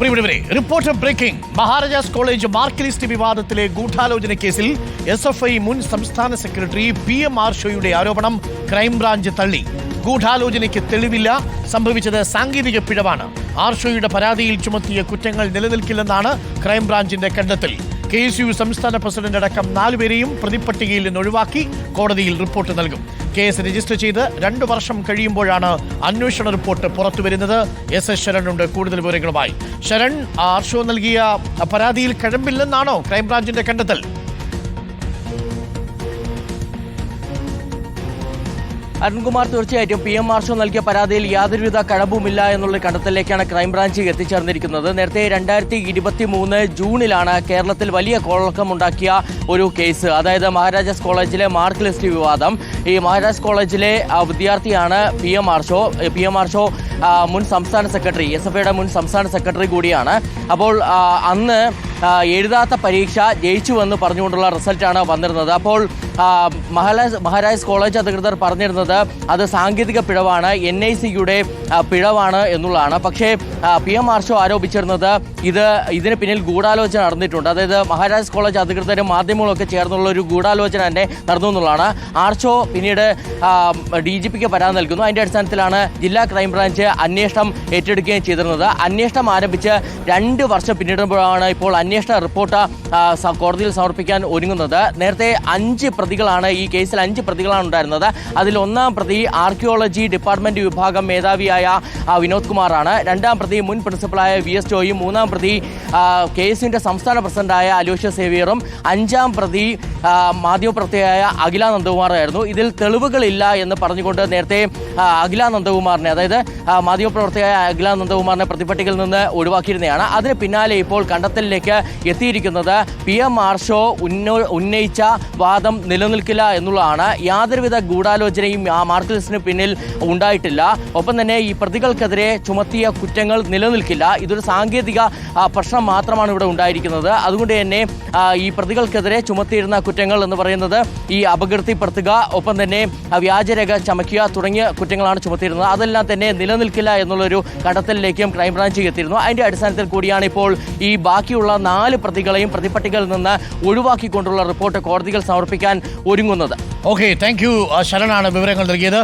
പ്രിയപ്പെട്ടവരെ, reporter breaking. Maharajas college mark list വിവാദത്തിലെ ഗൂഢാലോചന കേസിൽ SFI മുൻ സംസ്ഥാന സെക്രട്ടറി PM ആർഷോയുടെ ആരോപണം ക്രൈംബ്രാഞ്ച് തള്ളി. ഗൂഢാലോചനയ്ക്ക് തെളിവില്ല, സംഭവിച്ചത് സാങ്കേതിക പിഴവാണ്. ആർഷോയുടെ പരാതിയിൽ ചുമത്തിയ കുറ്റങ്ങൾ നിലനിൽക്കില്ലെന്നാണ് ക്രൈംബ്രാഞ്ചിന്റെ കണ്ടെത്തൽ. KSU സംസ്ഥാന പ്രസിഡന്റ് അടക്കം 4 പേരെയും പ്രതിപ്പട്ടികയിൽ നിന്ന് ഒഴിവാക്കി കോടതിയിൽ റിപ്പോർട്ട് നൽകും. കേസ് രജിസ്റ്റർ ചെയ്ത് 2 വർഷം കഴിയുമ്പോഴാണ് അന്വേഷണ റിപ്പോർട്ട് പുറത്തുവരുന്നത്. SS ശരൺ കൂടുതൽ വിവരങ്ങളുമായി. ശരൺ, ആർഷോ നൽകിയ പരാതിയിൽ കഴമ്പില്ലെന്നാണോ ക്രൈംബ്രാഞ്ചിന്റെ കണ്ടെത്തൽ? അരുൺകുമാർ, തീർച്ചയായിട്ടും PM ആർഷോ നൽകിയ പരാതിയിൽ യാതൊരുവിധ കഴമ്പുമില്ല എന്നുള്ള കണ്ടെത്തലിലേക്കാണ് ക്രൈംബ്രാഞ്ച് എത്തിച്ചേർന്നിരിക്കുന്നത്. നേരത്തെ 2023 ജൂണിലാണ് കേരളത്തിൽ വലിയ കോളക്കമുണ്ടാക്കിയ ഒരു കേസ്, അതായത് മഹാരാജാസ് കോളേജിലെ മാർക്ക് ലിസ്റ്റ് വിവാദം. ഈ മഹാരാജാസ് കോളേജിലെ വിദ്യാർത്ഥിയാണ് PM ആർഷോ മുൻ സംസ്ഥാന സെക്രട്ടറി, SFIയുടെ മുൻ സംസ്ഥാന സെക്രട്ടറി കൂടിയാണ്. അപ്പോൾ അന്ന് എഴുതാത്ത പരീക്ഷ ജയിച്ചുവെന്ന് പറഞ്ഞുകൊണ്ടുള്ള റിസൾട്ടാണ് വന്നിരുന്നത്. അപ്പോൾ മഹാരാജാസ് കോളേജ് അധികൃതർ പറഞ്ഞിരുന്നത് അത് സാങ്കേതിക പിഴവാണ്, NICയുടെ പിഴവാണ് എന്നുള്ളതാണ്. പക്ഷേ PM ആർഷോ ആരോപിച്ചിരുന്നത് ഇതിന് പിന്നിൽ ഗൂഢാലോചന നടന്നിട്ടുണ്ട്. അതായത് മഹാരാജാസ് കോളേജ് അധികൃതരും മാധ്യമങ്ങളൊക്കെ ചേർന്നുള്ള ഒരു ഗൂഢാലോചന തന്നെ നടന്നു എന്നുള്ളതാണ്. ആർഷോ പിന്നീട് DGPക്ക് പരാതി നൽകുന്നു. അതിൻ്റെ അടിസ്ഥാനത്തിലാണ് ജില്ലാ ക്രൈംബ്രാഞ്ച് അന്വേഷണം ഏറ്റെടുക്കുകയും ചെയ്തിരുന്നത്. അന്വേഷണം ആരംഭിച്ച് 2 വർഷം പിന്നിടുമ്പോഴാണ് ഇപ്പോൾ അന്വേഷണ റിപ്പോർട്ട് കോടതിയിൽ സമർപ്പിക്കാൻ ഒരുങ്ങുന്നത്. നേരത്തെ 5 പ്രതികളാണ് ഈ കേസിൽ 5 പ്രതികളാണ് ഉണ്ടായിരുന്നത്. അതിൽ 1-ാം പ്രതി ആർക്കിയോളജി ഡിപ്പാർട്ട്മെന്റ് വിഭാഗം മേധാവിയായ വിനോദ് കുമാറാണ്. 2-ാം പ്രതി മുൻ പ്രിൻസിപ്പളായ VS ജോയും. 3-ാം പ്രതി KSUവിന്റെ സംസ്ഥാന പ്രസിഡന്റായ അലോഷ്യസ് സേവിയറും. 5-ാം പ്രതി മാധ്യമപ്രവർത്തകയായ അഖില നന്ദകുമാറായിരുന്നു. ഇതിൽ തെളിവുകളില്ല എന്ന് പറഞ്ഞുകൊണ്ട് നേരത്തെ അഖില നന്ദകുമാറിനെ, അതായത് മാധ്യമപ്രവർത്തകയായ അഖില നന്ദകുമാറിനെ പ്രതിപട്ടികയിൽ നിന്ന് ഒഴിവാക്കിയിരുന്നതാണ്. അതിന് പിന്നാലെ ഇപ്പോൾ കണ്ടെത്തലിലേക്ക് എത്തിയിരിക്കുന്നത് PM ആർഷോ ഉന്നയിച്ച വാദം നിലനിൽക്കില്ല എന്നുള്ളതാണ്. യാതൊരുവിധ ഗൂഢാലോചനയും മാർക്ക് ലിസ്റ്റിന് പിന്നിൽ ഉണ്ടായിട്ടില്ല. ഒപ്പം തന്നെ ഈ പ്രതികൾക്കെതിരെ ചുമത്തിയ കുറ്റങ്ങൾ നിലനിൽക്കില്ല. ഇതൊരു സാങ്കേതിക പ്രശ്നം മാത്രമാണ് ഇവിടെ ഉണ്ടായിരിക്കുന്നത്. അതുകൊണ്ട് തന്നെ ഈ പ്രതികൾക്കെതിരെ ചുമത്തിയിരുന്ന കുറ്റങ്ങൾ എന്ന് പറയുന്നത് ഈ അപകീർത്തിപ്പെടുത്തുക, ഒപ്പം തന്നെ വ്യാജരേഖ ചമയ്ക്കുക തുടങ്ങിയ കുറ്റങ്ങളാണ് ചുമത്തിയിരുന്നത്. അതെല്ലാം തന്നെ നിലനിൽക്കില്ല എന്നുള്ളൊരു കണ്ടെത്തലിലേക്കും ക്രൈംബ്രാഞ്ച് എത്തിയിരുന്നു. അതിൻ്റെ അടിസ്ഥാനത്തിൽ കൂടിയാണ് ഇപ്പോൾ ഈ ബാക്കിയുള്ള 4 പ്രതികളെയും പ്രതിപട്ടികയിൽ നിന്ന് ഒഴിവാക്കിക്കൊണ്ടുള്ള റിപ്പോർട്ട് കോടതികൾ സമർപ്പിക്കാൻ ഒരുങ്ങുന്നത്. Okay, thank you. ശരണാണ് വിവരങ്ങൾ നൽകിയത്.